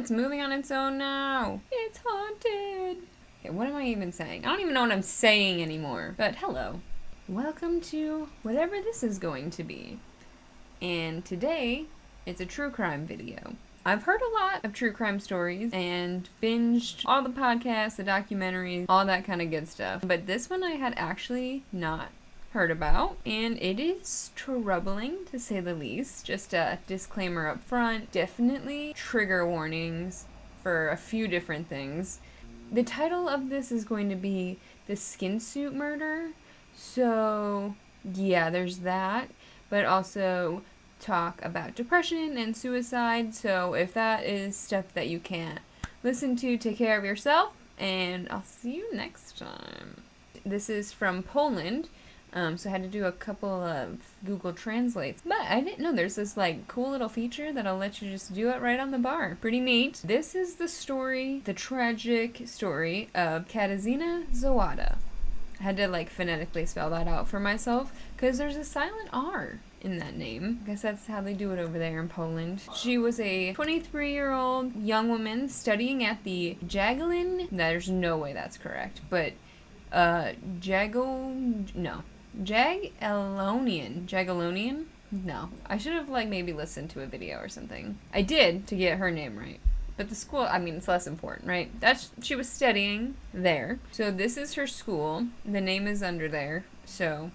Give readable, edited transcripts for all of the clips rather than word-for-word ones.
it's moving on its own now. It's haunted. Okay, what am I even saying? I don't even know what I'm saying anymore. But hello. Welcome to whatever this is going to be. And today, it's a true crime video. I've heard a lot of true crime stories and binged all the podcasts, the documentaries, all that kind of good stuff. But this one I had actually not heard about, and it is troubling to say the least. Just a disclaimer up front, definitely trigger warnings for a few different things. The title of this is going to be The Skin Suit Murder, so yeah, there's that, but also talk about depression and suicide, so if that is stuff that you can't listen to, take care of yourself, and I'll see you next time. This is from Poland. So I had to do a couple of Google Translates. But I didn't know there's this like cool little feature that'll let you just do it right on the bar. Pretty neat. This is the story, the tragic story of Katarzyna Zawada. I had to like phonetically spell that out for myself because there's a silent R in that name. I guess that's how they do it over there in Poland. She was a 23-year-old young woman studying at the Jagiellonian. There's no way that's correct, but Jagiellonian? No. I should have, like, maybe listened to a video or something. I did to get her name right. But the school, I mean, it's less important, right? She was studying there. So this is her school. The name is under there. So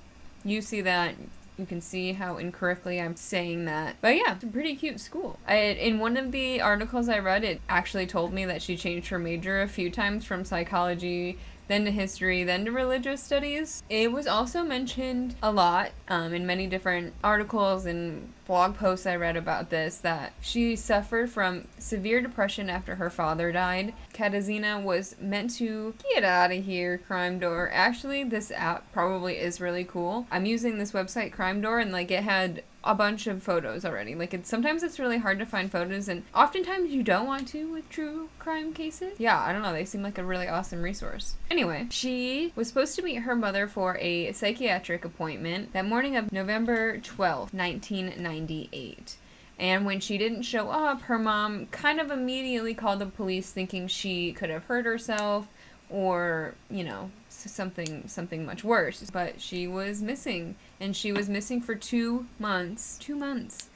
you see that. You can see how incorrectly I'm saying that. But yeah, it's a pretty cute school. In one of the articles I read, it actually told me that she changed her major a few times from psychology, then to history, then to religious studies. It was also mentioned a lot in many different articles and blog posts I read about this, that she suffered from severe depression after her father died. Katarzyna was meant to get out of here, Crime Door. Actually, this app probably is really cool. I'm using this website, Crime Door, and like it had a bunch of photos already. Like sometimes it's really hard to find photos, and oftentimes you don't want to with true crime cases. Yeah, I don't know, they seem like a really awesome resource. Anyway, she was supposed to meet her mother for a psychiatric appointment that morning of November 12th, 1998. And when she didn't show up, her mom kind of immediately called the police thinking she could have hurt herself or, you know, something much worse. But she was missing, and she was missing for 2 months. 2 months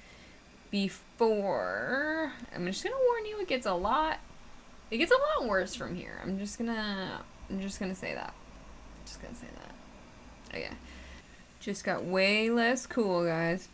before. I'm just gonna warn you, it gets a lot worse from here. I'm just gonna say that. Okay. Just got way less cool, guys.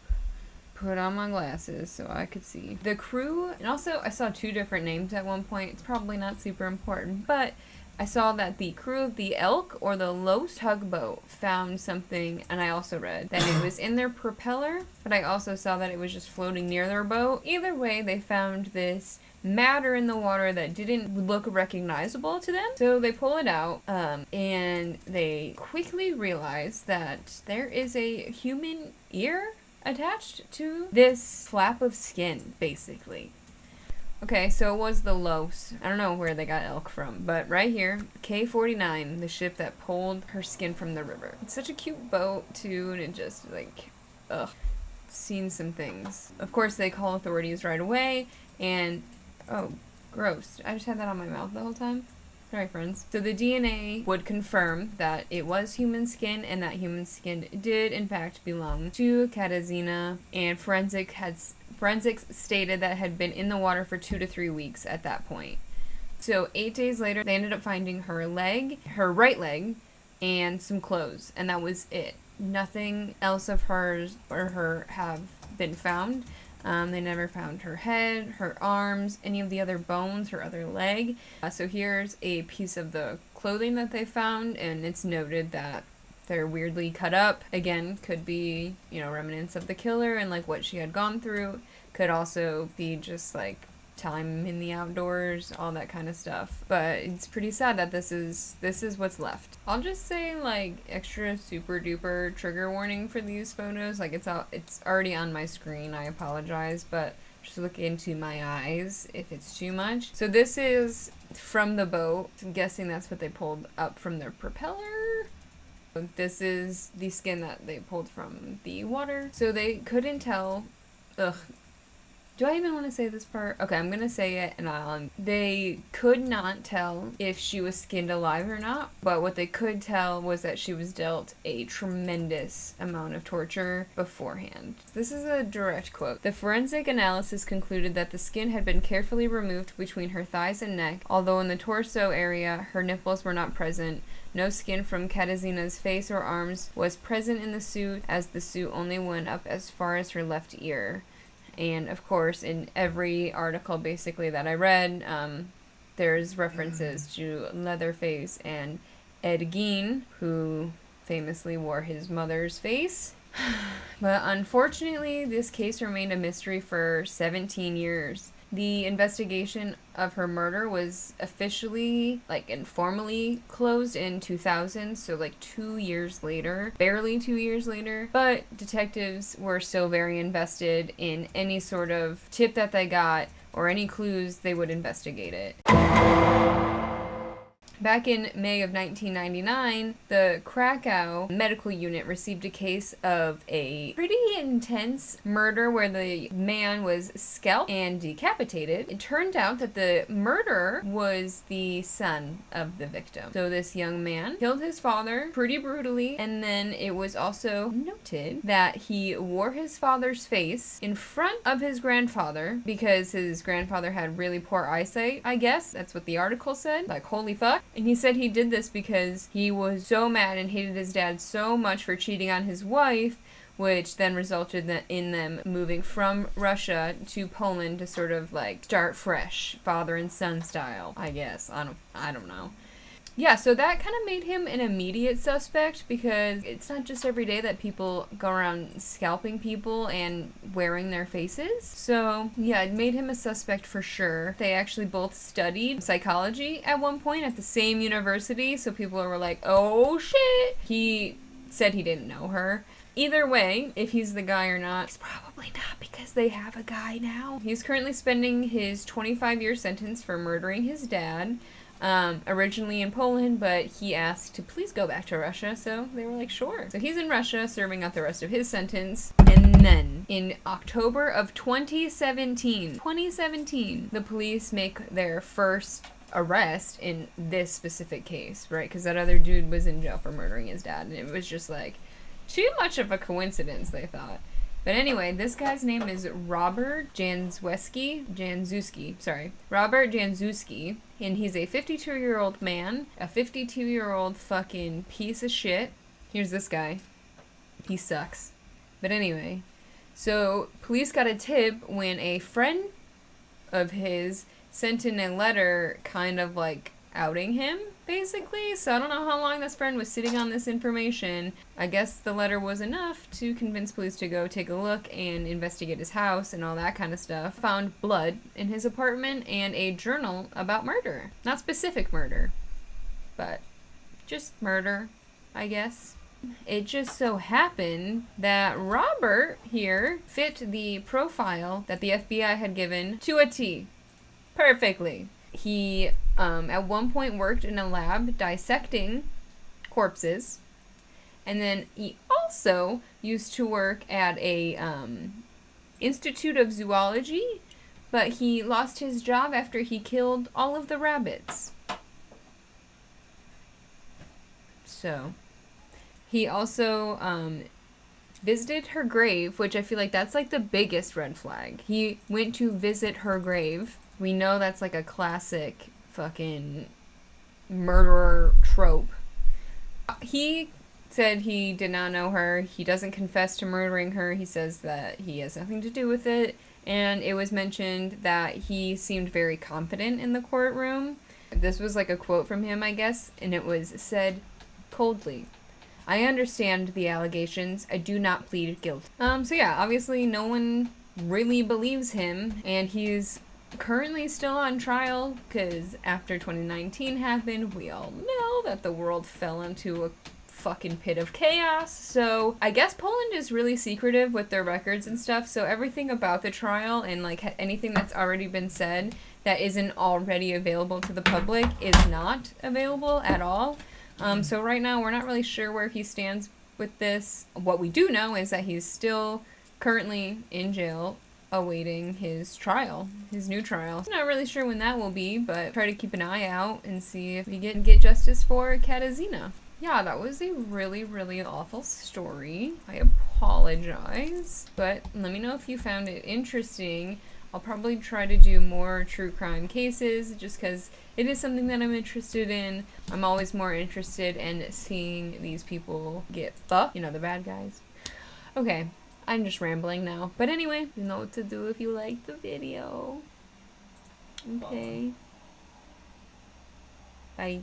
Put on my glasses so I could see. The crew, and also I saw 2 different names at one point. It's probably not super important, but I saw that the crew of the Elk or the Los tugboat found something, and I also read that it was in their propeller, but I also saw that it was just floating near their boat. Either way, they found this matter in the water that didn't look recognizable to them. So they pull it out, and they quickly realize that there is a human ear attached to this flap of skin, basically. Okay, so it was the Los. I don't know where they got Elk from, but right here, K-49, the ship that pulled her skin from the river. It's such a cute boat, too, and it just, like, ugh. Seen some things. Of course, they call authorities right away, and, oh, gross. I just had that on my mouth the whole time. Sorry, friends. So the DNA would confirm that it was human skin, and that human skin did, in fact, belong to Katarzyna, and forensics stated that it had been in the water for 2 to 3 weeks at that point. So 8 days later, they ended up finding her leg, her right leg, and some clothes, and that was it. Nothing else of hers or her have been found. They never found her head, her arms, any of the other bones, her other leg. So here's a piece of the clothing that they found, and it's noted that they're weirdly cut up. Again, could be, you know, remnants of the killer and like what she had gone through. Could also be just like time in the outdoors, all that kind of stuff. But it's pretty sad that this is what's left. I'll just say like extra super duper trigger warning for these photos. Like it's already on my screen. I apologize, but just look into my eyes if it's too much. So this is from the boat. I'm guessing that's what they pulled up from their propeller. This is the skin that they pulled from the water. So they couldn't tell. Ugh. Do I even want to say this part? Okay, I'm gonna say it, and they could not tell if she was skinned alive or not, but what they could tell was that she was dealt a tremendous amount of torture beforehand. This is a direct quote. The forensic analysis concluded that the skin had been carefully removed between her thighs and neck, although in the torso area, her nipples were not present. No skin from Katazina's face or arms was present in the suit, as the suit only went up as far as her left ear. And of course, in every article basically that I read, there's references to Leatherface and Ed Gein, who famously wore his mother's face. But unfortunately, this case remained a mystery for 17 years. The investigation of her murder was officially, and formally closed in 2000, so 2 years later, barely 2 years later. But detectives were still very invested in any sort of tip that they got or any clues. They would investigate it. Back in May of 1999, the Krakow medical unit received a case of a pretty intense murder where the man was scalped and decapitated. It turned out that the murderer was the son of the victim. So this young man killed his father pretty brutally, and then it was also noted that he wore his father's face in front of his grandfather because his grandfather had really poor eyesight, I guess. That's what the article said. Holy fuck. And he said he did this because he was so mad and hated his dad so much for cheating on his wife, which then resulted in them moving from Russia to Poland to sort of start fresh, father and son style, I guess. I don't know. Yeah, so that kind of made him an immediate suspect because it's not just every day that people go around scalping people and wearing their faces. So, yeah, it made him a suspect for sure. They actually both studied psychology at one point at the same university, so people were like, oh shit! He said he didn't know her. Either way, if he's the guy or not, he's probably not because they have a guy now. He's currently spending his 25-year sentence for murdering his dad. Originally in Poland, but he asked to please go back to Russia, so they were like, sure. So he's in Russia serving out the rest of his sentence, and then in October of 2017, the police make their first arrest in this specific case, right? Because that other dude was in jail for murdering his dad, and it was just too much of a coincidence, they thought. But anyway, this guy's name is Robert Januszewski, and he's a 52-year-old man, a 52-year-old fucking piece of shit. Here's this guy. He sucks. But anyway, so police got a tip when a friend of his sent in a letter kind of outing him, basically. So I don't know how long this friend was sitting on this information. I guess the letter was enough to convince police to go take a look and investigate his house and all that kind of stuff. Found blood in his apartment and a journal about murder. Not specific murder, but just murder, I guess. It just so happened that Robert here fit the profile that the FBI had given to a T. Perfectly. He at one point worked in a lab dissecting corpses, and then he also used to work at a Institute of Zoology, but he lost his job after he killed all of the rabbits. So, he also visited her grave, which I feel like that's the biggest red flag. He went to visit her grave. We know that's a classic fucking murderer trope. He said he did not know her. He doesn't confess to murdering her. He says that he has nothing to do with it. And it was mentioned that he seemed very confident in the courtroom. This was a quote from him, I guess, and it was said coldly, "I understand the allegations. I do not plead guilty." So yeah, obviously no one really believes him, and he's currently still on trial because after 2019 happened, we all know that the world fell into a fucking pit of chaos. So I guess Poland is really secretive with their records and stuff, so everything about the trial and anything that's already been said that isn't already available to the public is not available at all. So right now we're not really sure where he stands with this. What we do know is that he's still currently in jail awaiting his trial, his new trial. I'm not really sure when that will be, but try to keep an eye out and see if we get justice for Katarzyna. Yeah, that was a really, really awful story. I apologize, but let me know if you found it interesting. I'll probably try to do more true crime cases just because it is something that I'm interested in. I'm always more interested in seeing these people get fucked, you know, the bad guys. Okay, I'm just rambling now. But anyway, you know what to do if you liked the video. Okay. Bye.